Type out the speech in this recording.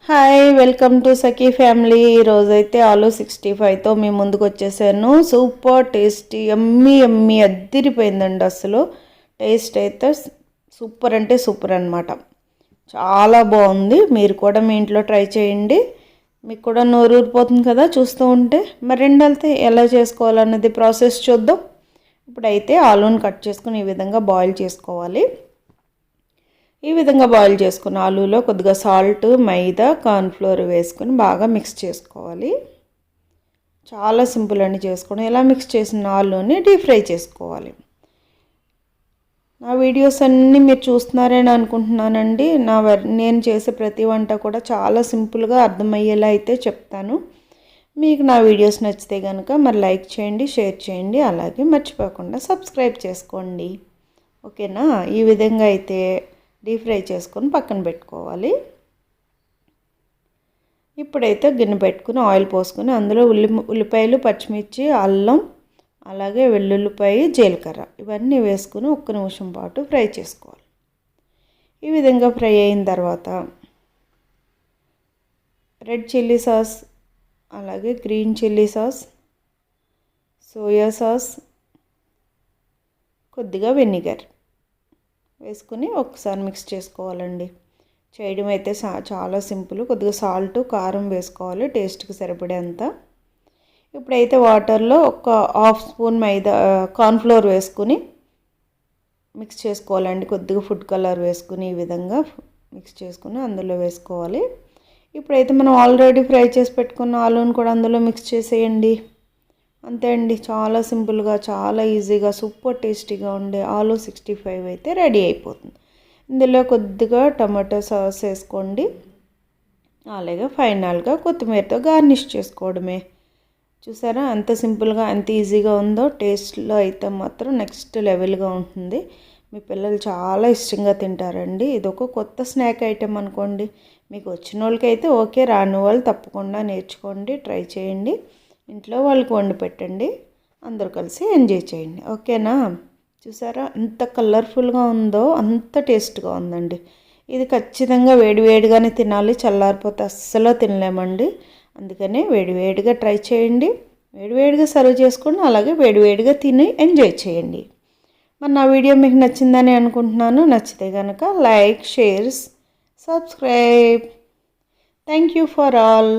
Hi welcome to Sakhi family. ఈరోజైతే ఆలూ 65తో మీ ముందుకు వచ్చేసాను. సూపర్ టేస్టీ ఎమ్మీ ఎమ్మీ అద్దిరిపోయిందండి. అసలు టేస్ట్ అయితే సూపర్ అంటే సూపర్ అనమాట. చాలా బాగుంది. మీరు కూడా మీ ఇంట్లో ట్రై చేయండి. మీకు కూడా నోరు ఊరిపోతుంది కదా చూస్తూ ఉంటే. మరి రెండైతే ఎలా చేసుకోవాలన్నది ప్రాసెస్ చూద్దాం. ఇప్పుడైతే ఆలూని కట్ చేసుకుని ఈ విధంగా బాయిల్ చేసుకోవాలి. ఈ విధంగా బాయిల్ చేసుకున్న ఆలూలో కొద్దిగా సాల్ట్, మైదా, కార్న్ఫ్లోర్ వేసుకొని బాగా మిక్స్ చేసుకోవాలి. చాలా సింపుల్ అండి చేసుకోవడం. ఇలా మిక్స్ చేసిన ఆలూని డీప్ ఫ్రై చేసుకోవాలి. నా వీడియోస్ అన్నీ మీరు చూస్తున్నారని అనుకుంటున్నానండి. నేను చేసే ప్రతి వంట కూడా చాలా సింపుల్గా అర్థమయ్యేలా అయితే చెప్తాను. మీకు నా వీడియోస్ నచ్చితే కనుక మరి లైక్ చేయండి, షేర్ చేయండి, అలాగే మర్చిపోకుండా సబ్స్క్రైబ్ చేసుకోండి. ఓకేనా? ఈ విధంగా అయితే డీప్ ఫ్రై చేసుకొని పక్కన పెట్టుకోవాలి. ఇప్పుడైతే గిన్నె పెట్టుకుని ఆయిల్ పోసుకొని అందులో ఉల్లిపాయలు, పచ్చిమిర్చి, అల్లం, అలాగే వెల్లుల్లిపాయ, జీలకర్ర ఇవన్నీ వేసుకుని 1 నిమిషం పాటు ఫ్రై చేసుకోవాలి. ఈ విధంగా ఫ్రై అయిన తర్వాత రెడ్ చిల్లీ సాస్, అలాగే green chilli sauce, soya sauce, కొద్దిగా వెనిగర్ వేసుకుని ఒకసారి మిక్స్ చేసుకోవాలండి. చేయడం అయితే చాలా సింపుల్. కొద్దిగా సాల్ట్, కారం వేసుకోవాలి టేస్ట్కి సరిపడేంత. ఇప్పుడైతే వాటర్లో ఒక హాఫ్ స్పూన్ కార్న్ఫ్లోర్ వేసుకుని మిక్స్ చేసుకోవాలండి. కొద్దిగా ఫుడ్ కలర్ వేసుకుని ఈ విధంగా మిక్స్ చేసుకుని అందులో వేసుకోవాలి. ఇప్పుడైతే మనం ఆల్రెడీ ఫ్రై చేసి పెట్టుకున్న ఆలూని కూడా అందులో మిక్స్ చేసేయండి. అంతే అండి. చాలా సింపుల్గా, చాలా ఈజీగా, సూపర్ టేస్టీగా ఉండే ఆలూ 65 అయితే రెడీ అయిపోతుంది. ఇందులో కొద్దిగా టమాటో సాస్ వేసుకోండి. అలాగే ఫైనల్గా కొత్తిమీరతో గార్నిష్ చేసుకోవడమే. చూసారా ఎంత సింపుల్గా, ఎంత ఈజీగా ఉందో. టేస్ట్లో అయితే మాత్రం నెక్స్ట్ లెవెల్గా ఉంటుంది. మీ పిల్లలు చాలా ఇష్టంగా తింటారండి. ఇది ఒక కొత్త స్నాక్ ఐటెం అనుకోండి. మీకు వచ్చిన వాళ్ళకైతే ఓకే, రాని వాళ్ళు తప్పకుండా నేర్చుకోండి, ట్రై చేయండి. ఇంట్లో వాళ్ళకి వండి పెట్టండి. అందరూ కలిసి ఎంజాయ్ చేయండి. ఓకేనా? చూసారా ఎంత కలర్ఫుల్గా ఉందో, అంత టేస్ట్గా ఉందండి. ఇది ఖచ్చితంగా వేడివేడిగానే తినాలి. చల్లారిపోతే అస్సలు తినలేమండి. అందుకనే వేడివేడిగా ట్రై చేయండి. వేడివేడిగా సర్వ్ చేసుకోండి. అలాగే వేడివేడిగా తిని ఎంజాయ్ చేయండి. మరి నా వీడియో మీకు నచ్చిందని అనుకుంటున్నాను. నచ్చితే కనుక like, share, subscribe. Thank you for all.